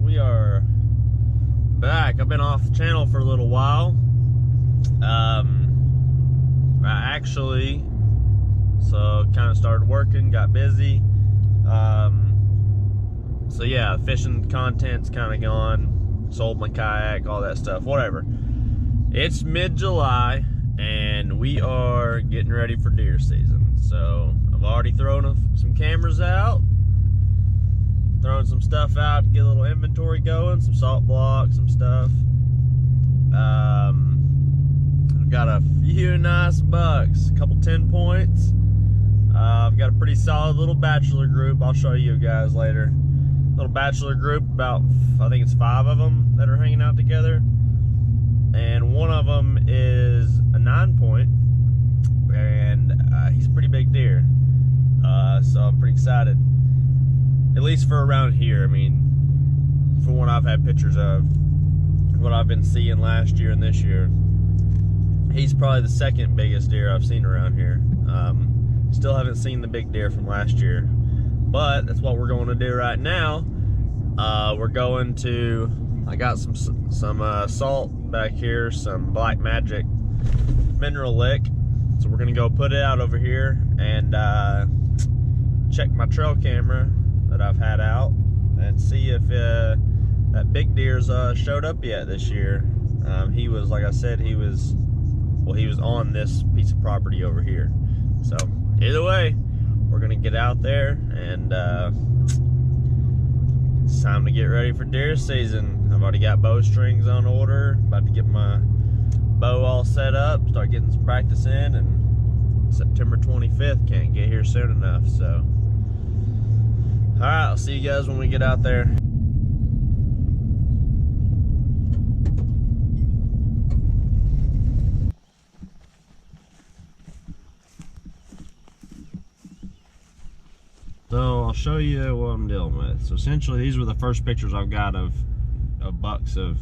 we are back. I've been off the channel for a little while. So kind of started working, got busy. So yeah, fishing content's kind of gone. Sold my kayak, all that stuff, whatever. It's mid-July and we are getting ready for deer season. So I've already thrown some cameras out, throwing some stuff out to get a little inventory going, some salt blocks, some stuff. I've got a few nice bucks, a couple 10 points. I've got a pretty solid little bachelor group. I'll show you guys later. Little bachelor group, about, I think it's 5 of them that are hanging out together. And one of them is a 9-point, and he's a pretty big deer. So I'm pretty excited. At least for around here. I mean, for what I've had pictures of, what I've been seeing last year and this year, he's probably the second biggest deer I've seen around here. Still haven't seen the big deer from last year, but that's what we're going to do right now. We're going to, I got some salt back here, some Black Magic mineral lick. So we're gonna go put it out over here and check my trail camera that I've had out and see if that big deer's showed up yet this year. He was, like I said, he was on this piece of property over here. So either way, we're gonna get out there and it's time to get ready for deer season. I've already got bow strings on order, about to get my bow all set up, start getting some practice in, and September 25th can't get here soon enough. So all right, I'll see you guys when we get out there. So I'll show you what I'm dealing with. So essentially, these were the first pictures I've got of bucks. I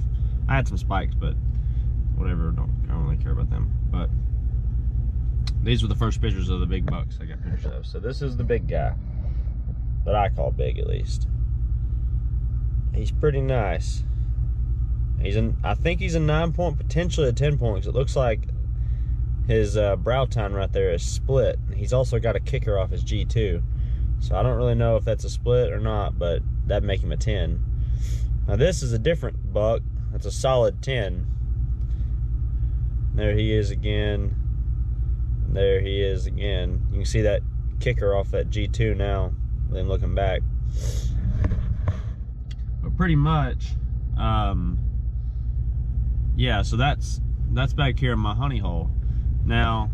had some spikes, but whatever, I don't really care about them. But these were the first pictures of the big bucks I got pictures of. So this is the big guy, that I call big, at least. He's pretty nice. I think he's a 9-point, potentially a 10-point, because it looks like his brow tine right there is split. He's also got a kicker off his G2. So I don't really know if that's a split or not, but that'd make him a 10. Now this is a different buck. That's a solid 10. There he is again. There he is again. You can see that kicker off that G2 now, then looking back. But pretty much, yeah, so that's back here in my honey hole. Now,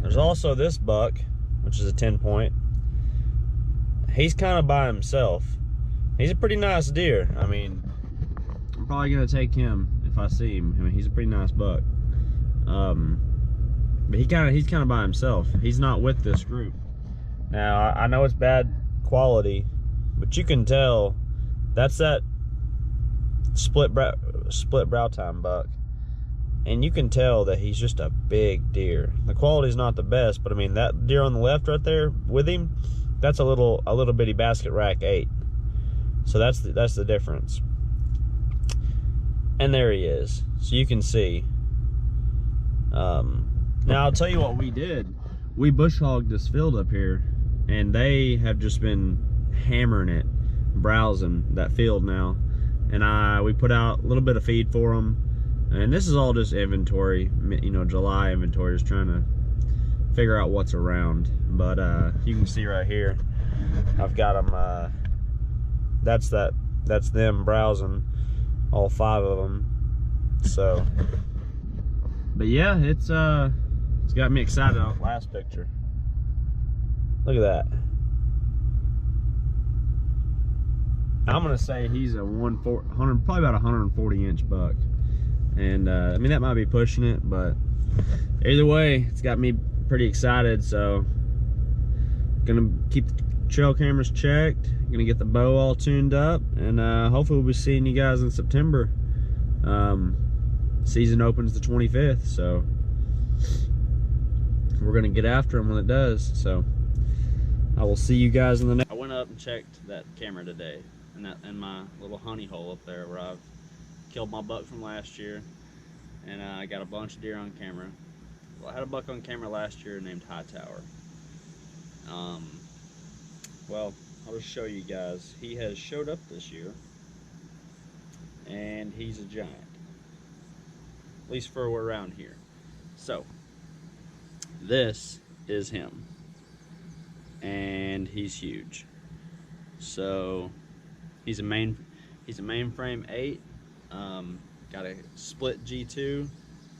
there's also this buck, which is a 10-point. He's kind of by himself. He's a pretty nice deer. I mean, I'm probably gonna take him if I see him. I mean, he's a pretty nice buck. But he's kind of by himself. He's not with this group. Now, I know it's bad quality, but you can tell that's that split brow tine buck. And you can tell that he's just a big deer. The quality's not the best, but I mean, that deer on the left right there with him, that's a little bitty basket rack 8. So that's the difference. And there he is. So you can see. Now I'll tell you what we did. We bush hogged this field up here, and they have just been hammering it, browsing that field now. And we put out a little bit of feed for them. And this is all just inventory, you know, July inventory, just trying to figure out what's around. But you can see right here, I've got them, that's them browsing, all 5 of them. So, but yeah, it's got me excited on the last picture. Look at that. I'm gonna say he's a probably about 140-inch buck. And I mean, that might be pushing it, but either way, it's got me pretty excited. So gonna keep the trail cameras checked, gonna get the bow all tuned up, and hopefully we'll be seeing you guys in September. Season opens the 25th, so we're gonna get after them when it does. So I will see you guys in the next. I went up and checked that camera today. in my little honey hole up there where I've killed my buck from last year, and I got a bunch of deer on camera. Well, I had a buck on camera last year named Hightower. Well, I'll just show you guys. He has showed up this year, and he's a giant, at least for around here. So this is him, and he's huge. So he's a mainframe 8. Got a split G2,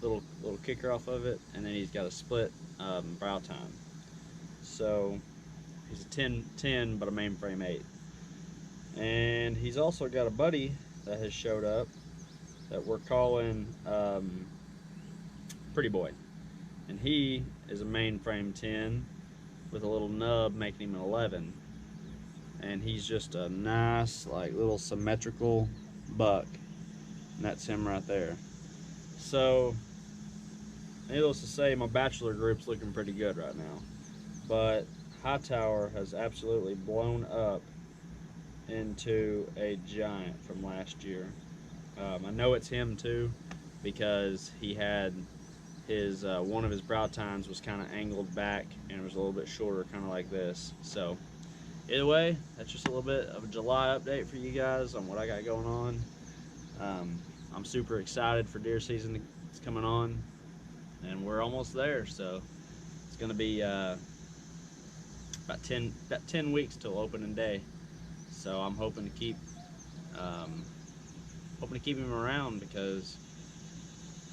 little kicker off of it, and then he's got a split brow tine. So he's a 10 but a mainframe 8. And he's also got a buddy that has showed up that we're calling Pretty Boy, and he is a mainframe 10 with a little nub making him an 11. And he's just a nice, like, little symmetrical buck, and that's him right there. So needless to say, my bachelor group's looking pretty good right now, but Hightower has absolutely blown up into a giant from last year. I know it's him too, because he had his one of his brow tines was kind of angled back and it was a little bit shorter, kind of like this. So either way, that's just a little bit of a July update for you guys on what I got going on. I'm super excited for deer season. It's coming on, and we're almost there. So it's going to be about 10 weeks till opening day. So I'm hoping to keep him around, because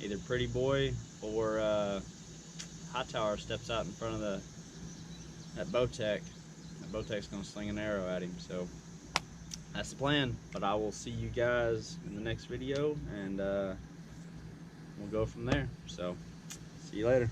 either Pretty Boy or Hightower steps out in front of that Bowtech. That Bowtech's going to sling an arrow at him. So that's the plan. But I will see you guys in the next video, and we'll go from there. So see you later.